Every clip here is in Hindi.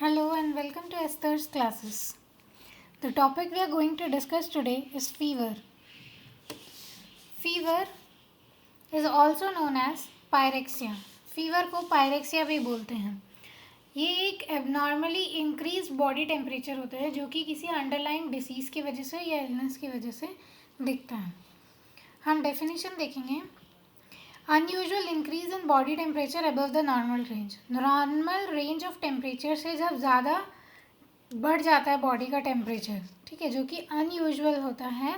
Hello and welcome to Esther's classes. The topic we are going to discuss today is fever. Fever is also known as pyrexia. Fever को पायरेक्सिया भी बोलते हैं. ये एक एबनॉर्मली इंक्रीज बॉडी टेम्परेचर होता है जो कि किसी अंडरलाइन डिसीज़ की वजह से या इलनेस की वजह से दिखता है. हम डेफिनेशन देखेंगे. Unusual increase in body temperature above the normal range. Normal range of temperature से जब ज़्यादा बढ़ जाता है बॉडी का टेम्परेचर, ठीक है, जो कि अनयूजुअल होता है,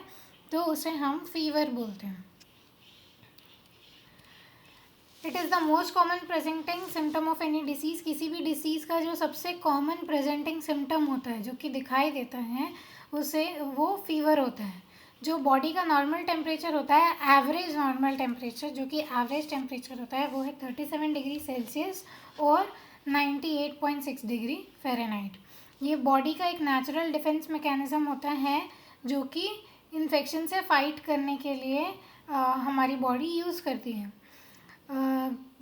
तो उसे हम फीवर बोलते हैं. It is the most common presenting symptom of any disease. किसी भी डिसीज़ का जो सबसे कॉमन प्रेजेंटिंग सिम्टम होता है, जो कि दिखाई देता है, उसे वो फीवर होता है. जो बॉडी का नॉर्मल टेम्परेचर होता है, एवरेज नॉर्मल टेम्परेचर, जो कि एवरेज टेम्परेचर होता है, वो है 37 डिग्री सेल्सियस और 98.6 डिग्री फ़ारेनहाइट. ये बॉडी का एक नेचुरल डिफेंस मैकेनिज़्म होता है जो कि इन्फेक्शन से फाइट करने के लिए हमारी बॉडी यूज़ करती है.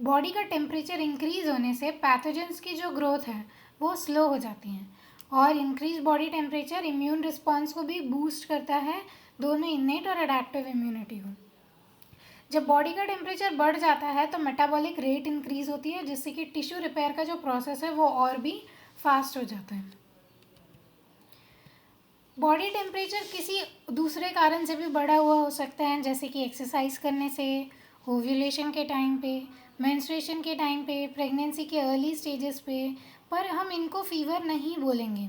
बॉडी का टेम्परेचर इंक्रीज़ होने से पैथोजेंस की जो ग्रोथ है वो स्लो हो जाती हैं, और increase body temperature immune response को भी बूस्ट करता है, दोनों इनेट और अडेप्टिव इम्यूनिटी को. जब बॉडी का टेम्परेचर बढ़ जाता है तो मेटाबॉलिक रेट इंक्रीज़ होती है, जिससे कि टिश्यू रिपेयर का जो प्रोसेस है वो और भी फास्ट हो जाता है. बॉडी टेम्परेचर किसी दूसरे कारण से भी बढ़ा हुआ हो सकता है, जैसे कि एक्सरसाइज करने से, ओव्यूलेशन के टाइम पे, मेंस्ट्रुएशन के टाइम पे, प्रेगनेंसी के अर्ली स्टेजेस पे, पर हम इनको फीवर नहीं बोलेंगे.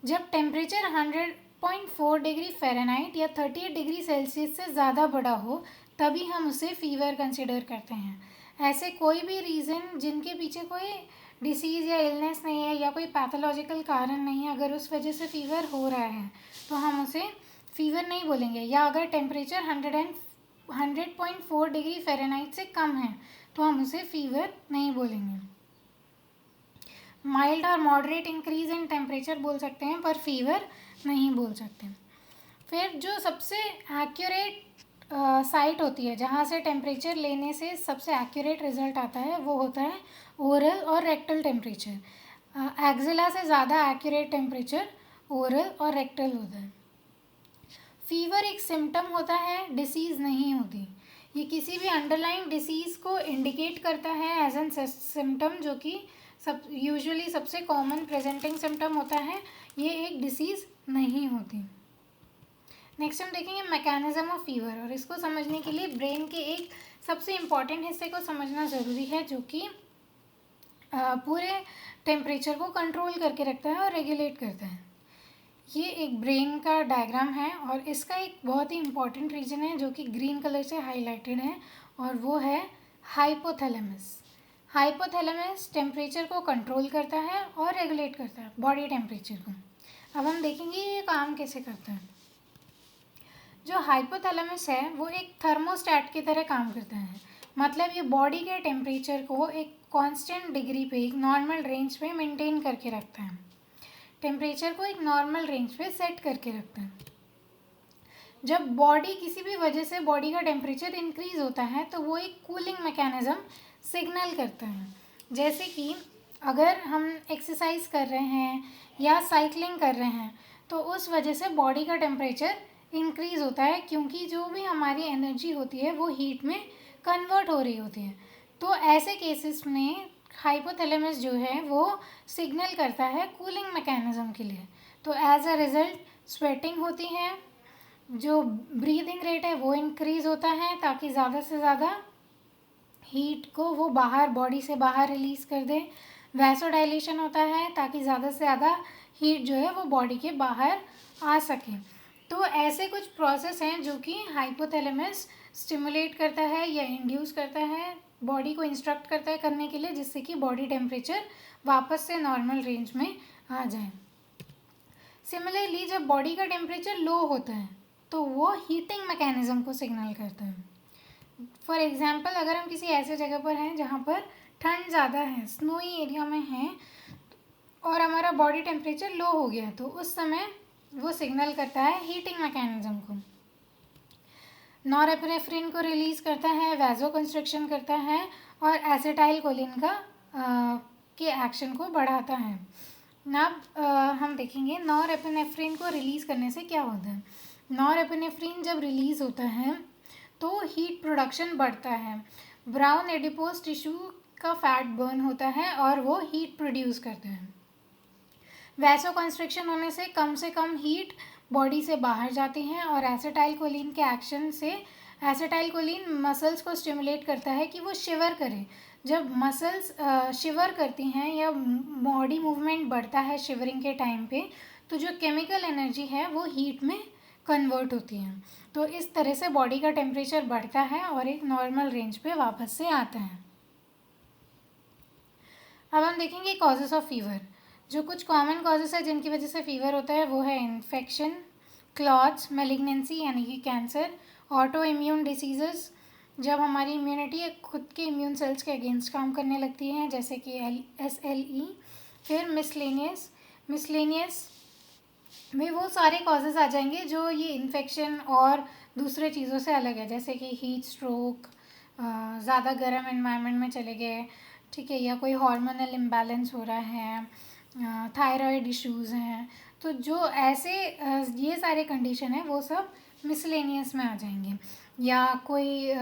जब टेम्परेचर 100.4 डिग्री फ़ारेनहाइट या 38 डिग्री सेल्सियस से ज़्यादा बढ़ा हो, तभी हम उसे फीवर कंसिडर करते हैं. ऐसे कोई भी रीज़न जिनके पीछे कोई डिसीज़ या इलनेस नहीं है या कोई पैथोलॉजिकल कारण नहीं है, अगर उस वजह से फीवर हो रहा है तो हम उसे फीवर नहीं बोलेंगे. या अगर टेम्परेचर 100.4 डिग्री फ़ारेनहाइट से कम है तो हम उसे फीवर नहीं बोलेंगे. माइल्ड और मॉडरेट इंक्रीज इन टेम्परेचर बोल सकते हैं, पर फीवर नहीं बोल सकते. फिर जो सबसे एक्यूरेट साइट होती है जहाँ से टेम्परेचर लेने से सबसे एक्यूरेट रिजल्ट आता है, वो होता है ओरल और रेक्टल टेम्परेचर. एक्जिला से ज़्यादा एक्यूरेट टेम्परेचर ओरल और रेक्टल होता है. फीवर एक सिम्टम होता है, डिसीज़ नहीं होती. ये किसी भी अंडरलाइन डिसीज़ को इंडिकेट करता है एज एन सिम्टम, जो कि यूजुअली सबसे कॉमन प्रेजेंटिंग सिम्टम होता है. ये एक डिसीज़ नहीं होती. नेक्स्ट हम देखेंगे मैकेनिज़्म ऑफ फीवर, और इसको समझने के लिए ब्रेन के एक सबसे इम्पॉर्टेंट हिस्से को समझना ज़रूरी है, जो कि पूरे टेम्परेचर को कंट्रोल करके रखता है और रेगुलेट करता है. ये एक ब्रेन का डायग्राम है, और इसका एक बहुत ही इम्पॉर्टेंट रीजन है जो कि ग्रीन कलर से हाईलाइटेड है, और वो है हाइपोथैलेमस. हाइपोथैलेमस टेम्परेचर को कंट्रोल करता है और रेगुलेट करता है बॉडी टेम्परेचर को. अब हम देखेंगे ये काम कैसे करता है. जो हाइपोथैलेमस है वो एक थर्मोस्टैट की तरह काम करता है. मतलब ये बॉडी के टेम्परेचर को एक कांस्टेंट डिग्री पे, एक नॉर्मल रेंज पे मेंटेन करके रखता है. टेम्परेचर को एक नॉर्मल रेंज पे सेट करके रखता है. जब बॉडी किसी भी वजह से बॉडी का टेम्परेचर इंक्रीज़ होता है तो वो एक कूलिंग मैकेनिज़्म सिग्नल करता है. जैसे कि अगर हम एक्सरसाइज कर रहे हैं या साइकिलिंग कर रहे हैं तो उस वजह से बॉडी का टेम्परेचर इंक्रीज़ होता है, क्योंकि जो भी हमारी एनर्जी होती है वो हीट में कन्वर्ट हो रही होती है. तो ऐसे केसेस में हाइपोथैलेमस जो है वो सिग्नल करता है कूलिंग मैकेनिज़्म के लिए. तो एज अ रिज़ल्ट स्वेटिंग होती है, जो ब्रीदिंग रेट है वो इंक्रीज़ होता है ताकि ज़्यादा से ज़्यादा हीट को वो बाहर, बॉडी से बाहर रिलीज़ कर दे. वैसोडाइलेशन होता है ताकि ज़्यादा से ज़्यादा हीट जो है वो बॉडी के बाहर आ सके. तो ऐसे कुछ प्रोसेस हैं जो कि हाइपोथैलेमस स्टिमुलेट करता है या इंड्यूस करता है, बॉडी को इंस्ट्रक्ट करता है करने के लिए, जिससे कि बॉडी टेम्परेचर वापस से नॉर्मल रेंज में आ जाए. सिमिलरली जब बॉडी का टेम्परेचर लो होता है तो वो हीटिंग मैकेनिज़्म को सिग्नल करता है. फॉर एग्ज़ाम्पल अगर हम किसी ऐसे जगह पर हैं जहाँ पर ठंड ज़्यादा है, स्नोई एरिया में हैं, और हमारा बॉडी टेम्परेचर लो हो गया, तो उस समय वो सिग्नल करता है हीटिंग मैकेनिज़्म को. नॉरएपिनेफ्रिन को रिलीज़ करता है, वैसोकंस्ट्रिक्शन करता है, और एसिटाइल कोलिन का के एक्शन को बढ़ाता है। अब हम देखेंगे नॉरएपिनेफ्रिन को रिलीज़ करने से क्या होता है। नॉरएपिनेफ्रिन जब रिलीज़ होता है तो हीट प्रोडक्शन बढ़ता है, ब्राउन एडिपोज टिश्यू का फैट बर्न होता है और वो हीट प्रोड्यूस करते हैं। वैसोकंस्ट्रिक्शन होने से कम हीट बॉडी से बाहर जाती है और एसिटाइलकोलिन के एक्शन से एसिटाइलकोलिन मसल्स को स्टिमुलेट करता है कि वो शिवर करें। जब मसल्स शिवर करती हैं या बॉडी मूवमेंट बढ़ता है शिवरिंग के टाइम पे, तो जो केमिकल एनर्जी है वो हीट में कन्वर्ट होती है। तो इस तरह से बॉडी का टेम्परेचर बढ़ता है और एक नॉर्मल रेंज पे वापस से आता है। अब हम देखेंगे कॉजेज़ ऑफ फीवर। जो कुछ कॉमन कॉजेज़ है जिनकी वजह से फीवर होता है वो है इन्फेक्शन, क्लॉट्स, मैलिग्नेंसी यानी कि कैंसर, ऑटो इम्यून डिसीजेस जब हमारी इम्यूनिटी खुद के इम्यून सेल्स के अगेंस्ट काम करने लगती है जैसे कि SLE। फिर मिसलेनियस में वो सारे कॉजेज़ आ जाएंगे जो ये इन्फेक्शन और दूसरे चीज़ों से अलग है, जैसे कि हीट स्ट्रोक, ज़्यादा गर्म एनवायरनमेंट में चले गए, ठीक है, या कोई हार्मोनल इम्बैलेंस हो रहा है, थायराइड इश्यूज़ हैं। तो जो ऐसे ये सारे कंडीशन है वो सब मिसलेनियस में आ जाएंगे। या कोई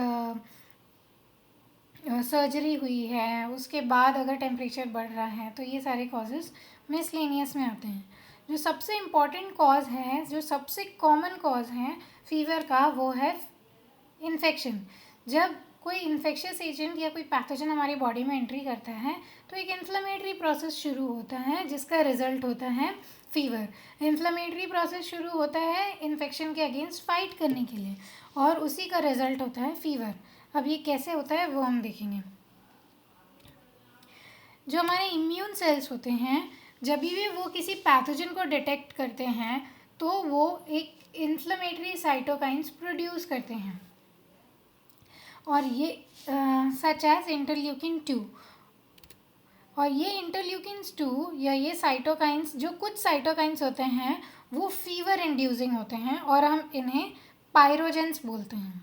सर्जरी हुई है उसके बाद अगर टेम्परेचर बढ़ रहा है तो ये सारे कॉजेज़ मिसलेनियस में आते हैं। जो सबसे इम्पॉर्टेंट कॉज है, जो सबसे कॉमन कॉज है फीवर का, वो है इन्फेक्शन। जब कोई इन्फेक्शियस एजेंट या कोई पैथोजन हमारी बॉडी में एंट्री करता है तो एक इन्फ्लेमेटरी प्रोसेस शुरू होता है जिसका रिजल्ट होता है फीवर। इन्फ्लेमेटरी प्रोसेस शुरू होता है इन्फेक्शन के अगेंस्ट फाइट करने के लिए और उसी का रिजल्ट होता है फीवर। अब ये कैसे होता है वो हम देखेंगे। जो हमारे इम्यून सेल्स होते हैं जब भी वो किसी पैथोजन को डिटेक्ट करते हैं तो वो एक इन्फ्लेमेटरी साइटोकाइंस प्रोड्यूस करते हैं और ये सच एज इंटरल्यूकिन 2। और ये इंटरल्यूकिन्स 2 या ये साइटोकाइंस, जो कुछ साइटोकाइंस होते हैं वो फीवर इंड्यूसिंग होते हैं और हम इन्हें पायरोजेंस बोलते हैं।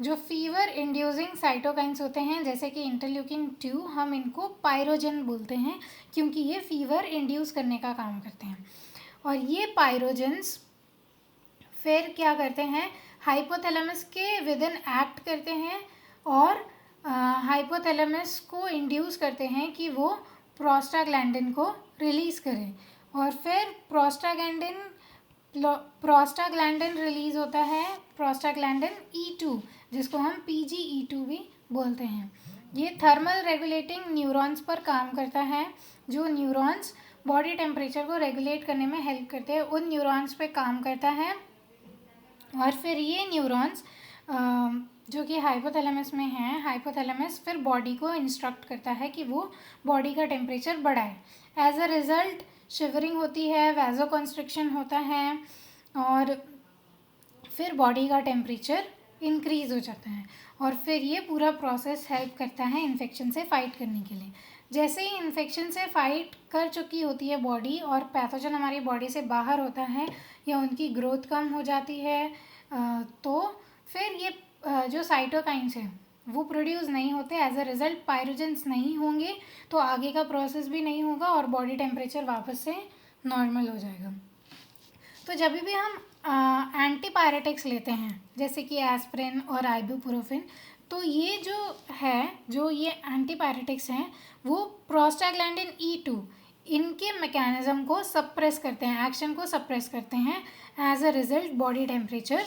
जो फीवर इंड्यूसिंग साइटोकाइंस होते हैं जैसे कि इंटरल्यूकिन 2, हम इनको पायरोजन बोलते हैं क्योंकि ये फीवर इंड्यूस करने का काम करते हैं। और ये पायरोजेंस फिर क्या करते हैं, हाइपोथैलेमस के विद इन एक्ट करते हैं और हाइपोथैलेमस को इंड्यूस करते हैं कि वो प्रोस्टाग्लैंडिन को रिलीज़ करें और फिर प्रोस्टाग्लैंडिन रिलीज़ होता है, प्रोस्टाग्लैंडिन E2 जिसको हम PGE2 भी बोलते हैं। ये थर्मल रेगुलेटिंग न्यूरॉन्स पर काम करता है। जो न्यूरॉन्स बॉडी टेम्परेचर को रेगुलेट करने में हेल्प करते हैं उन न्यूरॉन्स पे काम करता है और फिर ये न्यूरॉन्स जो कि हाइपोथैलेमस में हैं, हाइपोथैलेमस फिर बॉडी को इंस्ट्रक्ट करता है कि वो बॉडी का टेम्परेचर बढ़ाए। एज अ रिज़ल्ट शिवरिंग होती है, वैसोकंस्ट्रिक्शन होता है और फिर बॉडी का टेम्परेचर इंक्रीज़ हो जाता है और फिर ये पूरा प्रोसेस हेल्प करता है इन्फेक्शन से फ़ाइट करने के लिए। जैसे ही इन्फेक्शन से फ़ाइट कर चुकी होती है बॉडी और पैथोजन हमारी बॉडी से बाहर होता है या उनकी ग्रोथ कम हो जाती है तो फिर ये जो साइटोकाइंस हैं वो प्रोड्यूस नहीं होते। एज अ रिज़ल्ट पायरोजेंस नहीं होंगे तो आगे का प्रोसेस भी नहीं होगा और बॉडी टेम्परेचर वापस से नॉर्मल हो जाएगा। तो जब भी हम एंटीपायरेटिक्स लेते हैं जैसे कि एस्पिरिन और आइबुप्रोफेन, तो ये जो ये एंटीपायरेटिक्स हैं वो प्रोस्टाग्लैंडिन E2 इनके मैकेनिज़्म को सप्रेस करते हैं, एक्शन को सप्रेस करते हैं। As a result body temperature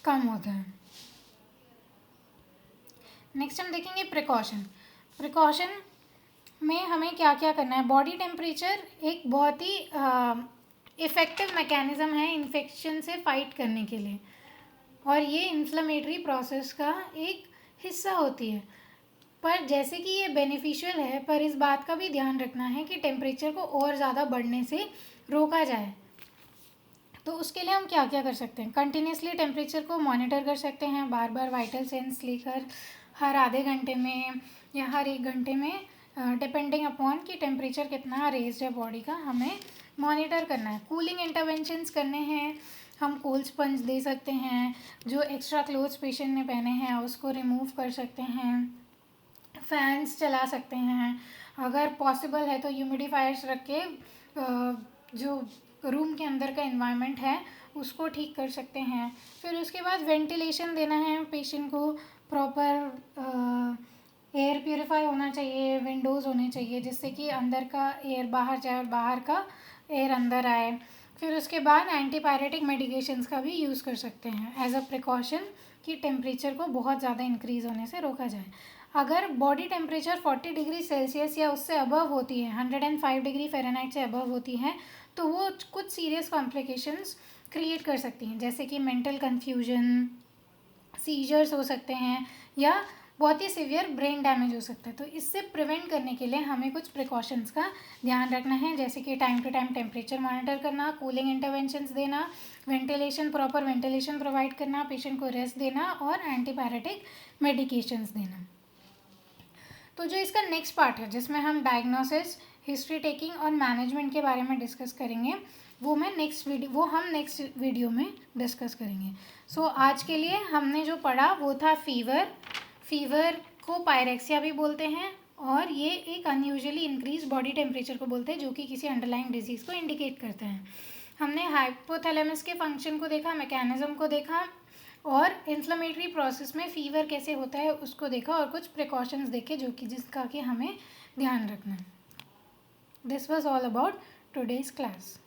कम होता है। नेक्स्ट हम देखेंगे प्रिकॉशन में हमें क्या क्या करना है। बॉडी टेम्परेचर एक बहुत ही इफ़ेक्टिव मैकेनिज़्म है इन्फेक्शन से फ़ाइट करने के लिए और ये इन्फ्लेमेटरी प्रोसेस का एक हिस्सा होती है। पर जैसे कि ये बेनिफिशियल है पर इस बात का भी ध्यान रखना है कि टेम्परेचर को और ज़्यादा बढ़ने से रोका जाए। तो उसके लिए हम क्या क्या कर सकते हैं, कंटिन्यूसली टेम्परेचर को मॉनिटर कर सकते हैं, बार बार वाइटल सेंस लेकर हर आधे घंटे में या हर 1 घंटे में डिपेंडिंग अपॉन कि टेम्परेचर कितना रेज्ड है बॉडी का, हमें मॉनिटर करना है। कूलिंग इंटरवेंशंस करने हैं, हम कोल्ड स्पंज दे सकते हैं, जो एक्स्ट्रा क्लोथ्स पेशेंट ने पहने हैं उसको रिमूव कर सकते हैं, फैंस चला सकते हैं, अगर पॉसिबल है तो ह्यूमिडिफायर्स रख के जो रूम के अंदर का एनवायरनमेंट है उसको ठीक कर सकते हैं। फिर उसके बाद वेंटिलेशन देना है पेशेंट को, प्रॉपर एयर प्योरीफाई होना चाहिए, विंडोज़ होने चाहिए जिससे कि अंदर का एयर बाहर जाए और बाहर का एयर अंदर आए। फिर उसके बाद एंटीपायरेटिक मेडिकेशंस का भी यूज़ कर सकते हैं एज अ प्रिकॉशन कि टेम्परेचर को बहुत ज़्यादा इंक्रीज़ होने से रोका जाए। अगर बॉडी टेम्परेचर 40 डिग्री सेल्सियस या उससे अबव होती है, 105 डिग्री फ़ारेनहाइट से अबव होती है, तो वो कुछ सीरियस कॉम्प्लिकेशंस क्रिएट कर सकती हैं, जैसे कि मेंटल कन्फ्यूजन, सीजर्स हो सकते हैं या बहुत ही सीवियर ब्रेन डैमेज हो सकता है। तो इससे प्रिवेंट करने के लिए हमें कुछ प्रिकॉशंस का ध्यान रखना है, जैसे कि time to time temperature monitor करना, कूलिंग इंटरवेंशंस देना, वेंटिलेशन, प्रॉपर वेंटिलेशन प्रोवाइड करना, पेशेंट को रेस्ट देना और एंटीपायरेटिक मेडिकेशंस देना। तो जो इसका नेक्स्ट पार्ट है जिसमें हम डायग्नोसिस, हिस्ट्री टेकिंग और मैनेजमेंट के बारे में डिस्कस करेंगे, वो हम नेक्स्ट वीडियो में डिस्कस करेंगे। सो आज के लिए हमने जो पढ़ा वो था फीवर को पायरेक्सिया भी बोलते हैं और ये एक अनयूजुअली इंक्रीज बॉडी टेम्परेचर को बोलते हैं जो कि किसी अंडरलाइंग डिजीज़ को इंडिकेट करते हैं। हमने हाइपोथैलेमस के फंक्शन को देखा, मैकेनिज्म को देखा और इन्फ्लेमेटरी प्रोसेस में फीवर कैसे होता है उसको देखा और कुछ प्रिकॉशंस देखे जो कि जिसका कि हमें ध्यान रखना है। This was all about today's class.